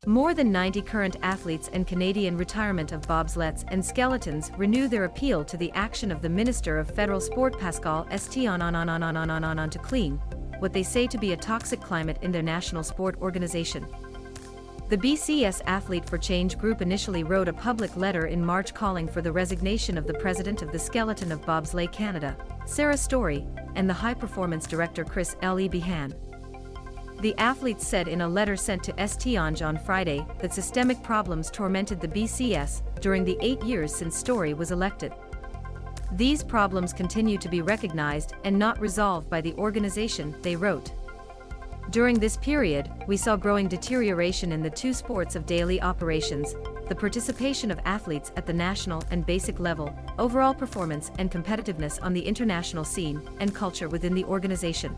More than 90 current athletes and Canadian retirement of bobslets and skeletons renew their appeal to the action of the Minister of Federal Sport Pascale St-Onge to clean what they say to be a toxic climate in their national sport organization. The BCS Athlete for Change group initially wrote a public letter in March calling for the resignation of the president of the Skeleton of Bobsleigh Canada, Sarah Storey, and the high-performance director Chris-Le Bihan. The athletes said in a letter sent to St-Onge on Friday that systemic problems tormented the BCS during the 8 years since Storey was elected. These problems continue to be recognized and not resolved by the organization, they wrote. During this period, we saw growing deterioration in the two sports of daily operations, the participation of athletes at the national and basic level, overall performance and competitiveness on the international scene, and culture within the organization.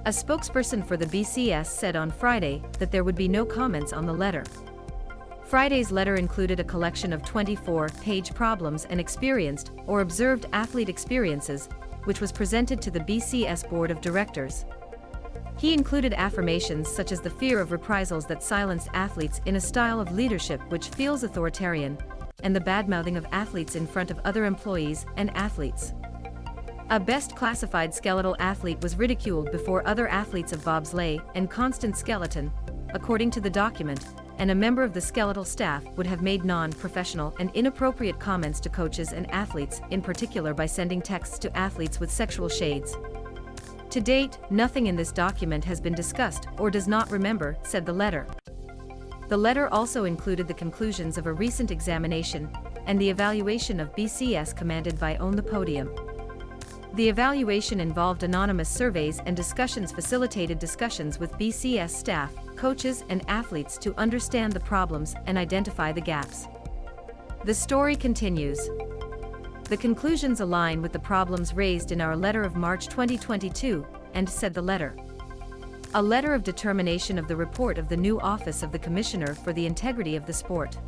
A spokesperson for the BCS said on Friday that there would be no comments on the letter. Friday's letter included a collection of 24-page problems and experienced or observed athlete experiences, which was presented to the BCS Board of Directors. He included affirmations such as the fear of reprisals that silence athletes in a style of leadership which feels authoritarian, and the badmouthing of athletes in front of other employees and athletes. A best-classified skeletal athlete was ridiculed before other athletes of bobsleigh and constant skeleton, according to the document, and a member of the skeletal staff would have made non-professional and inappropriate comments to coaches and athletes, in particular by sending texts to athletes with sexual shades. To date, nothing in this document has been discussed or does not remember, said the letter. The letter also included the conclusions of a recent examination and the evaluation of BCS commanded by Own The Podium. The evaluation involved anonymous surveys and discussions facilitated discussions with BCS staff, coaches and athletes to understand the problems and identify the gaps. The story continues. The conclusions align with the problems raised in our letter of March 2022, and said the letter. A letter of determination of the report of the new Office of the Commissioner for the Integrity of the Sport.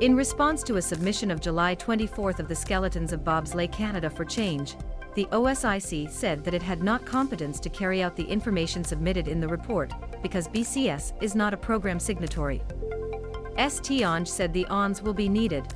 In response to a submission of July 24 of the Skeletons of Bobsleigh Canada for Change, the OSIC said that it had not competence to carry out the information submitted in the report, because BCS is not a program signatory. St-Onge said the ONS will be needed,